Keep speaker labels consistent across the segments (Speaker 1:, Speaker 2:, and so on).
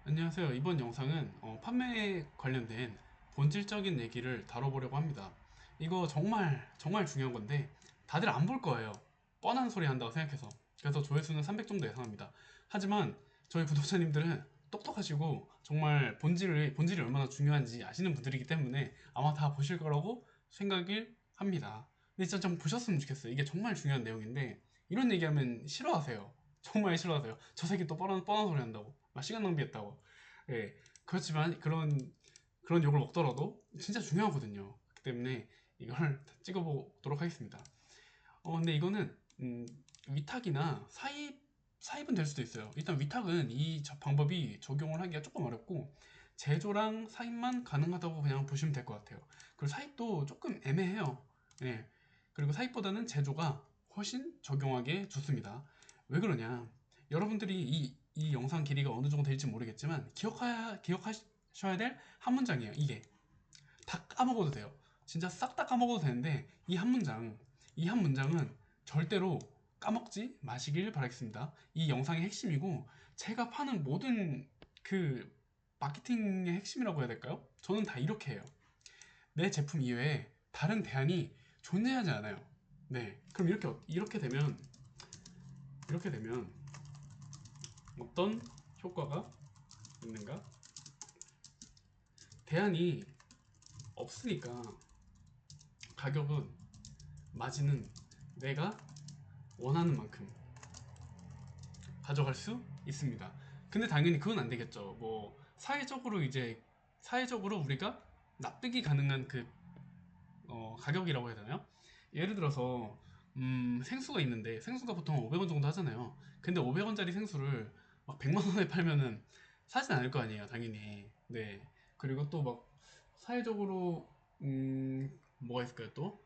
Speaker 1: 안녕하세요. 이번 영상은 판매에 관련된 본질적인 얘기를 다뤄보려고 합니다. 이거 정말 정말 중요한 건데 다들 안 볼 거예요. 뻔한 소리 한다고 생각해서. 그래서 조회수는 300 정도 예상합니다. 하지만 저희 구독자님들은 똑똑하시고 정말 본질이 얼마나 중요한지 아시는 분들이기 때문에 아마 다 보실 거라고 생각을 합니다. 근데 진짜 좀 보셨으면 좋겠어요. 이게 정말 중요한 내용인데 이런 얘기하면 싫어하세요. 정말 싫어하세요. 저 새끼 또 뻔한 소리 한다고. 막 시간 낭비했다고. 예. 그렇지만 그런 욕을 먹더라도 진짜 중요하거든요. 그렇기 때문에 이걸 찍어보도록 하겠습니다. 근데 이거는 위탁이나 사입은 될 수도 있어요. 일단 위탁은 이 방법이 적용을 하기가 조금 어렵고 제조랑 사입만 가능하다고 그냥 보시면 될 것 같아요. 그리고 사입도 조금 애매해요. 예. 그리고 사입보다는 제조가 훨씬 적용하기에 좋습니다. 왜 그러냐? 여러분들이 이 영상 길이가 어느 정도 될지 모르겠지만 기억하셔야 될 한 문장이에요. 이게 다 까먹어도 돼요. 진짜 싹 다 까먹어도 되는데 이 한 문장은 절대로 까먹지 마시길 바라겠습니다. 이 영상의 핵심이고 제가 파는 모든 그 마케팅의 핵심이라고 해야 될까요? 저는 다 이렇게 해요. 내 제품 이외에 다른 대안이 존재하지 않아요. 네, 그럼 이렇게 되면 어떤 효과가 있는가? 대안이 없으니까 가격은 마진은 내가 원하는 만큼 가져갈 수 있습니다. 근데 당연히 그건 안 되겠죠. 뭐 사회적으로 우리가 납득이 가능한 그 가격이라고 해야 되나요? 예를 들어서 생수가 있는데 생수가 보통 500원 정도 하잖아요. 근데 500원짜리 생수를 막 100만 원에 팔면은 사진 않을 거 아니에요, 당연히. 네. 그리고 또 막 사회적으로 뭐가 있을까요, 또?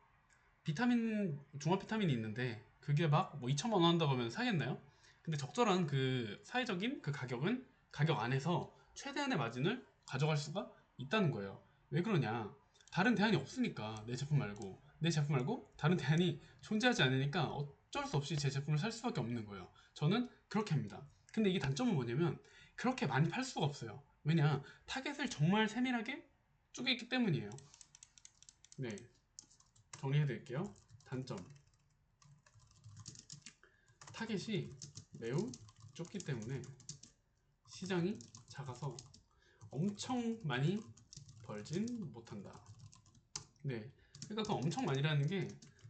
Speaker 1: 종합 비타민이 있는데 그게 막 뭐 2천만 원 한다고 하면 사겠나요? 근데 적절한 그 사회적인 그 가격은 가격 안에서 최대한의 마진을 가져갈 수가 있다는 거예요. 왜 그러냐? 다른 대안이 없으니까 내 제품 말고 다른 대안이 존재하지 않으니까 어쩔 수 없이 제 제품을 살 수밖에 없는 거예요. 저는 그렇게 합니다. 근데 이게 단점은 뭐냐면 그렇게 많이 팔 수가 없어요. 왜냐? 타겟을 정말 세밀하게 쪼개있기 때문이에요. 네, 정리해 드릴게요. 단점. 타겟이 매우 좁기 때문에 시장이 작아서 엄청 많이 벌진 못한다. 네. 그러니까 그 엄청 많이라는 게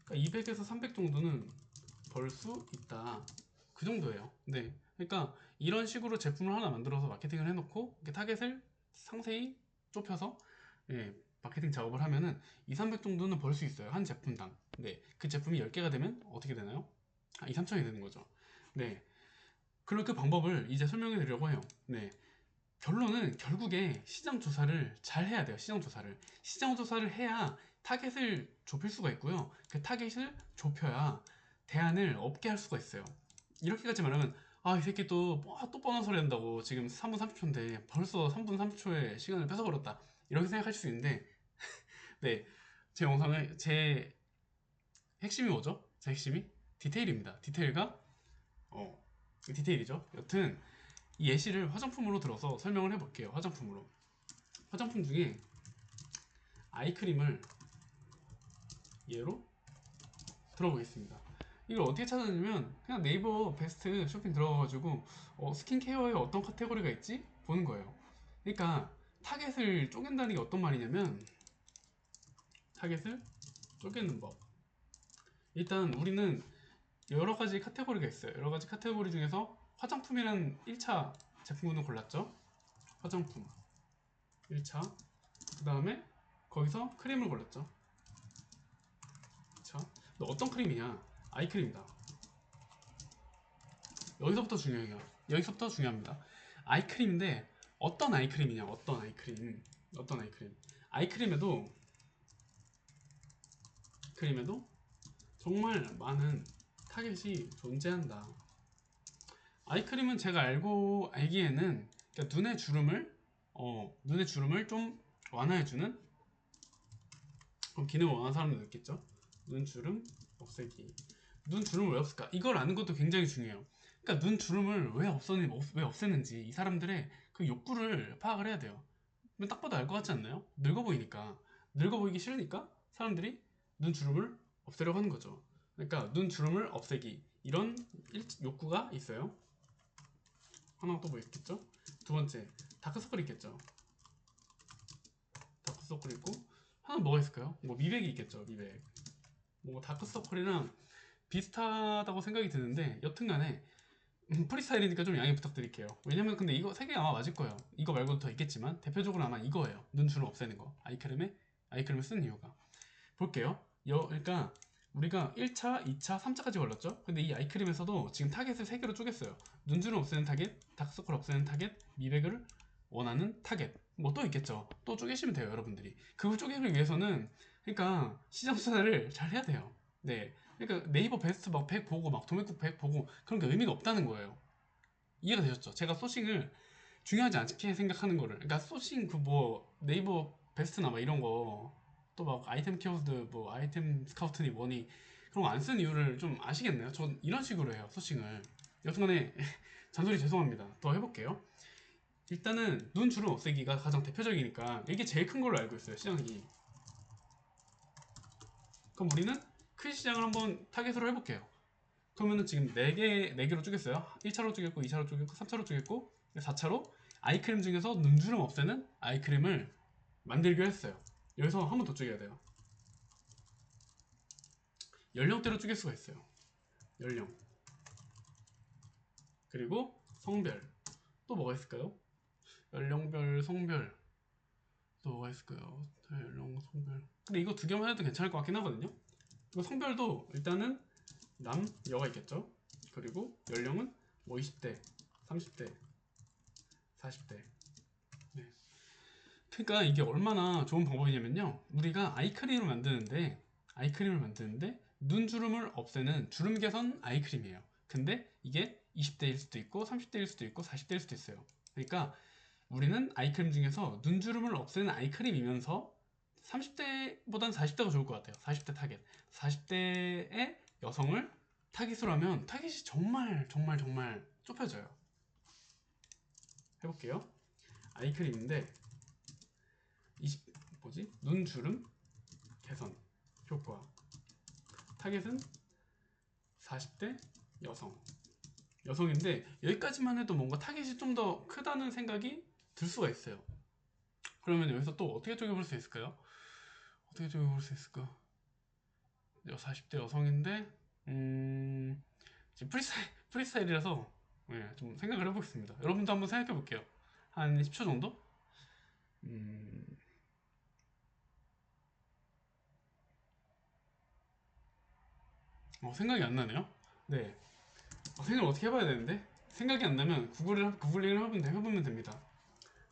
Speaker 1: 200에서 300 정도는 벌 수 있다. 그 정도예요. 네. 그러니까 이런 식으로 제품을 하나 만들어서 마케팅을 해놓고 이렇게 타겟을 상세히 좁혀서 예, 마케팅 작업을 하면은 2, 300 정도는 벌 수 있어요. 한 제품당. 네. 그 제품이 10개가 되면 어떻게 되나요? 2, 3천이 되는 거죠. 네. 그럼 그 방법을 이제 설명해 드리려고 해요. 네. 결론은 결국에 시장 조사를 잘 해야 돼요. 시장 조사를. 시장 조사를 해야 타겟을 좁힐 수가 있고요. 그 타겟을 좁혀야 대안을 없게 할 수가 있어요. 이렇게까지 말하면 아, 이 새끼 또 뻔한 소리 한다고 지금 3분 30초인데 벌써 3분 30초의 시간을 뺏어버렸다. 이렇게 생각할 수 있는데 네. 제 핵심이 뭐죠? 제 핵심이 디테일입니다. 어, 디테일이죠. 여튼 이 예시를 화장품으로 들어서 설명을 해볼게요. 화장품으로. 화장품 중에 아이크림을 예로 들어보겠습니다. 이걸 어떻게 찾았냐면 그냥 네이버 베스트 쇼핑 들어가가지고 스킨케어에 어떤 카테고리가 있지? 보는 거예요. 그러니까 타겟을 쪼갠다는 게 어떤 말이냐면 타겟을 쪼개는 법. 일단 우리는 여러 가지 카테고리가 있어요. 여러 가지 카테고리 중에서 화장품이라는 1차 제품군을 골랐죠. 화장품 1차. 그 다음에 거기서 크림을 골랐죠. 자, 너 어떤 크림이냐? 아이크림이다. 여기서부터 중요해요. 여기서부터 중요합니다. 아이크림인데 어떤 아이크림이냐? 어떤 아이크림? 어떤 아이크림? 아이크림에도 크림에도 정말 많은 타겟이 존재한다. 아이크림은 제가 알기에는 그러니까 눈의 주름을 좀 완화해주는 그럼 기능을 원하는 사람도 있겠죠. 눈 주름 없애기. 눈 주름을 왜 없을까? 이걸 아는 것도 굉장히 중요해요. 그러니까 눈 주름을 왜 없애는지 이 사람들의 그 욕구를 파악을 해야 돼요. 딱 봐도 알 것 같지 않나요? 늙어 보이니까, 늙어 보이기 싫으니까 사람들이 눈 주름을 없애려고 하는 거죠. 그러니까 눈 주름을 없애기, 이런 욕구가 있어요. 하나 또 뭐 있겠죠? 두 번째, 다크서클 있겠죠. 다크서클 있고, 하나 뭐가 있을까요? 뭐 미백이 있겠죠. 미백. 뭐 다크서클이랑 비슷하다고 생각이 드는데, 여튼간에 프리스타일이니까 좀 양해 부탁드릴게요. 왜냐면 근데 이거 세 개 아마 맞을 거예요. 이거 말고도 더 있겠지만 대표적으로 아마 이거예요. 눈 주름 없애는 거. 아이크림을 쓴 이유가. 볼게요. 그러니까 우리가 1차, 2차, 3차까지 걸렸죠? 근데 이 아이크림에서도 지금 타겟을 3개로 쪼갰어요. 눈주름 없애는 타겟, 다크서클 없애는 타겟, 미백을 원하는 타겟. 뭐 또 있겠죠. 또 쪼개시면 돼요, 여러분들이. 그걸 쪼개기 위해서는 그러니까 시장 조사를 잘 해야 돼요. 네. 그러니까 네이버 베스트 막 100 보고 막 도매국 100 보고 그런 게 의미가 없다는 거예요. 이해가 되셨죠? 제가 소싱을 중요하지 않게 생각하는 거를. 그러니까 소싱 그 뭐 네이버 베스트나 막 이런 거 또 막 아이템 키워드 뭐 아이템 스카우트니 뭐니 그런 거 안 쓴 이유를 좀 아시겠네요? 전 이런 식으로 해요, 소싱을. 여튼간에 잔소리 죄송합니다. 더 해볼게요. 일단은 눈 주름 없애기가 가장 대표적이니까 이게 제일 큰 걸로 알고 있어요, 시장이. 그럼 우리는 큰 시장을 한번 타겟으로 해볼게요. 그러면은 지금 4개로 쪼갰어요. 1차로 쪼갰고, 2차로 쪼갰고, 3차로 쪼갰고, 4차로 아이크림 중에서 눈주름 없애는 아이크림을 만들기로 했어요. 여기서 한 번 더 쪼개야 돼요. 연령대로 쪼갤 수가 있어요. 연령. 그리고 성별. 또 뭐가 있을까요? 연령별, 성별. 또 뭐가 있을까요? 연령, 성별. 근데 이거 2개만 해도 괜찮을 것 같긴 하거든요. 이거 성별도 일단은 남, 여가 있겠죠. 그리고 연령은 뭐 20대, 30대, 40대. 네. 그러니까 이게 얼마나 좋은 방법이냐면요. 우리가 아이크림을 만드는데 눈주름을 없애는 주름 개선 아이크림이에요. 근데 이게 20대일 수도 있고 30대일 수도 있고 40대일 수도 있어요. 그러니까 우리는 아이크림 중에서 눈주름을 없애는 아이크림이면서 30대보단 40대가 좋을 것 같아요. 40대 타겟. 40대의 여성을 타깃으로 하면 타깃이 정말 정말 정말 좁혀져요. 해볼게요. 아이크림인데 20 뭐지? 눈주름 개선 효과. 타겟은 40대 여성인데 여기까지만 해도 뭔가 타겟이 좀 더 크다는 생각이 들 수가 있어요. 그러면 여기서 또 어떻게 쪼개볼 수 있을까요? 어떻게 쪼개볼 수 있을까? 40대 여성인데 지금 프리스타일이라서 네, 좀 생각을 해보겠습니다. 여러분도 한번 생각해 볼게요. 한 10초 정도? 음, 생각이 안 나네요. 네, 생각을 어떻게 해봐야 되는데 생각이 안 나면 구글링을 해보면 됩니다.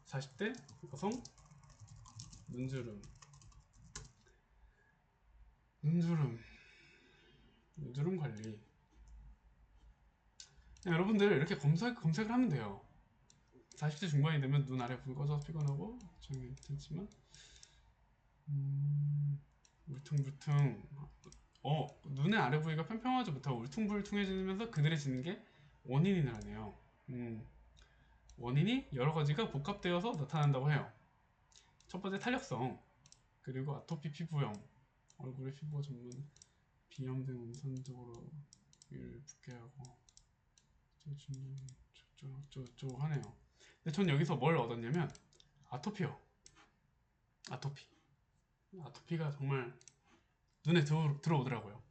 Speaker 1: 40대 여성 눈주름 눈주름 눈주름 관리. 여러분들 이렇게 검색을 하면 돼요. 40대 중반이 되면 눈 아래 붉어져서 피곤하고 좀 괜찮지만 울퉁불퉁 눈의 아래 부위가 평평하지 못하고 울퉁불퉁해지면서 그늘해지는 게 원인이라네요. 원인이 여러 가지가 복합되어서 나타난다고 해요. 첫 번째 탄력성, 그리고 아토피 피부염, 얼굴의 피부가 전문 비염 등 음성적으로 위를 붓게 하고 저쪽 하네요. 근데 전 여기서 뭘 얻었냐면 아토피요. 아토피. 아토피가 정말 눈에 들어오더라고요.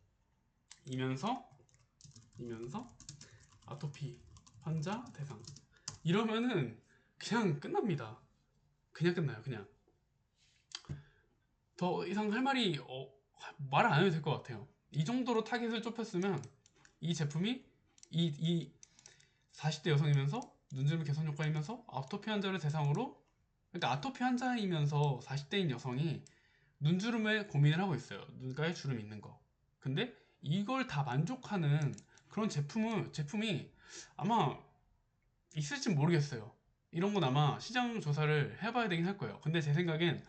Speaker 1: 이면서 아토피 환자 대상. 이러면은 그냥 끝납니다. 그냥 끝나요. 그냥 더 이상 할 말이 말을 안 해도 될 것 같아요. 이 정도로 타겟을 좁혔으면 이 제품이 이 40대 여성이면서 눈주름 개선 효과이면서 아토피 환자를 대상으로, 그러니까 아토피 환자이면서 40대인 여성이 눈주름에 고민을 하고 있어요. 눈가에 주름이 있는 거. 근데 이걸 다 만족하는 그런 제품이 아마 있을지 모르겠어요. 이런 건 아마 시장 조사를 해봐야 되긴 할 거예요. 근데 제 생각엔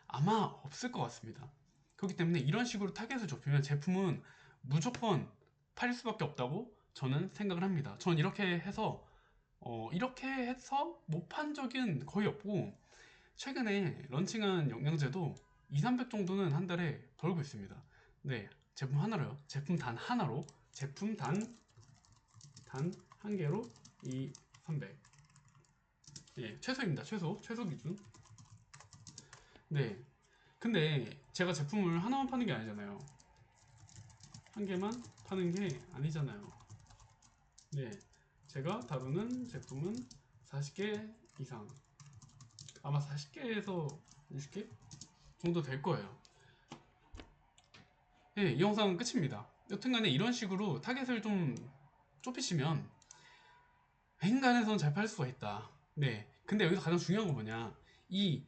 Speaker 1: 아마 없을 것 같습니다. 그렇기 때문에 이런 식으로 타겟을 좁히면 제품은 무조건 팔릴 수밖에 없다고 저는 생각을 합니다. 전 이렇게 해서 못 판 적은 거의 없고, 최근에 런칭한 영양제도 2, 300 정도는 한 달에 벌고 있습니다. 네, 제품 하나로요. 제품 단 하나로, 제품 단 한 개로 2, 300. 예, 최소입니다. 최소 기준. 네, 근데 제가 제품을 하나만 파는 게 아니잖아요. 한 개만 파는 게 아니잖아요. 네, 제가 다루는 제품은 40개 이상, 아마 40개에서 60개 정도 될 거예요. 네, 이 영상은 끝입니다. 여튼간에 이런 식으로 타겟을 좀 좁히시면 인간에서는 잘 팔 수가 있다. 네, 근데 여기서 가장 중요한 건 뭐냐, 이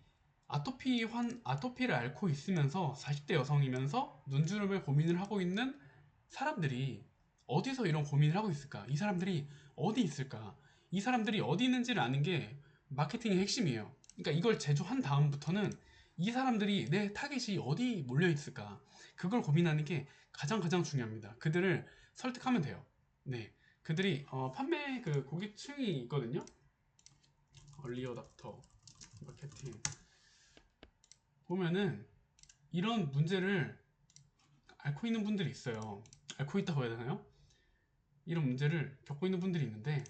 Speaker 1: 아토피를 앓고 있으면서 40대 여성이면서 눈주름을 고민을 하고 있는 사람들이 어디서 이런 고민을 하고 있을까? 이 사람들이 어디 있을까? 이 사람들이 어디 있는지를 아는 게 마케팅의 핵심이에요. 그러니까 이걸 제조한 다음부터는 이 사람들이 내 타겟이 어디 몰려 있을까? 그걸 고민하는 게 가장 중요합니다. 그들을 설득하면 돼요. 네, 그들이 판매 그 고객층이 있거든요. 얼리 어답터 마케팅 보면은 이런 문제를 앓고 있는 분들이 있어요. 앓고 있다고 해야 되나요? 이런 문제를 겪고 있는 분들이 있는데,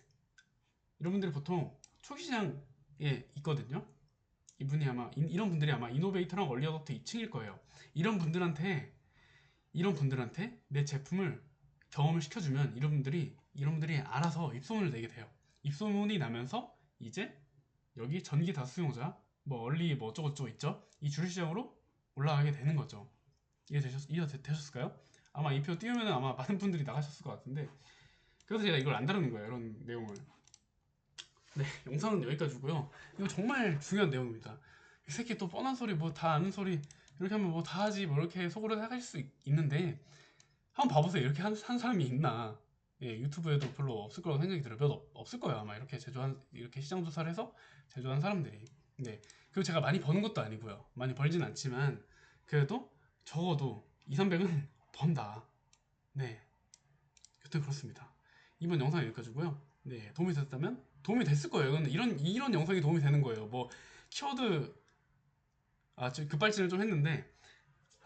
Speaker 1: 이런 분들이 보통 초기 시장에 있거든요. 이런 분들이 아마 이노베이터랑 얼리 어답터 2층일 거예요. 이런 분들한테 내 제품을 경험을 시켜주면 이런 분들이 알아서 입소문을 내게 돼요. 입소문이 나면서 이제 여기 전기 다수 수용자, 뭐 얼리 뭐 어쩌고저쩌고 있죠? 이 주류 시장으로 올라가게 되는 거죠. 이해되셨을까요? 아마 이 표 띄우면 아마 많은 분들이 나가셨을 것 같은데, 그래서 제가 이걸 안 다루는 거예요, 이런 내용을. 네, 영상은 여기까지고요. 이거 정말 중요한 내용입니다. 이 새끼 또 뻔한 소리, 뭐 다 아는 소리 이렇게 하면 뭐 다 하지, 뭐 이렇게 속으로 생각하실 수 있는데, 한번 봐보세요. 이렇게 한 사람이 있나? 예, 유튜브에도 별로 없을 거라고 생각이 들어요. 없을 거예요, 아마. 이렇게 시장 조사를 해서 제조한 사람들이. 네. 그리고 제가 많이 버는 것도 아니고요. 많이 벌진 않지만, 그래도 적어도 2, 300은 번다. 네. 여튼 그렇습니다. 이번 영상 여기까지고요. 네, 도움이 됐다면 도움이 됐을 거예요. 이런 영상이 도움이 되는 거예요. 뭐 키워드 급발진을 좀 했는데,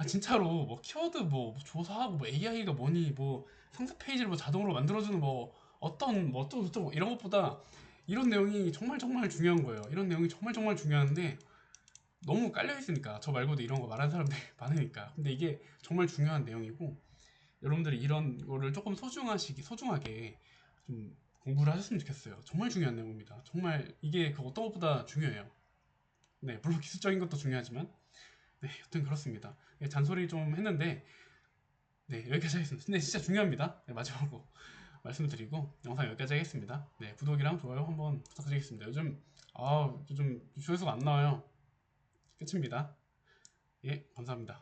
Speaker 1: 진짜로 뭐 키워드 뭐 조사하고 뭐 AI가 뭐니, 뭐 상세 페이지를 뭐 자동으로 만들어주는 뭐 어떤 뭐 어쩌고 이런 것보다 이런 내용이 정말 중요한 거예요. 이런 내용이 정말 중요한데 너무 깔려 있으니까, 저 말고도 이런 거 말하는 사람들이 많으니까. 근데 이게 정말 중요한 내용이고, 여러분들이 이런 거를 조금 소중하게 좀 공부를 하셨으면 좋겠어요. 정말 중요한 내용입니다. 정말 이게 그 어떤 것보다 중요해요. 네, 물론 기술적인 것도 중요하지만, 네, 여튼 그렇습니다. 네, 잔소리 좀 했는데, 네, 여기까지 하겠습니다. 근데 진짜 중요합니다. 네, 마지막으로 말씀드리고 영상 여기까지 하겠습니다. 네, 구독이랑 좋아요 한번 부탁드리겠습니다. 요즘 조회수가 안 나와요. 끝입니다. 예, 감사합니다.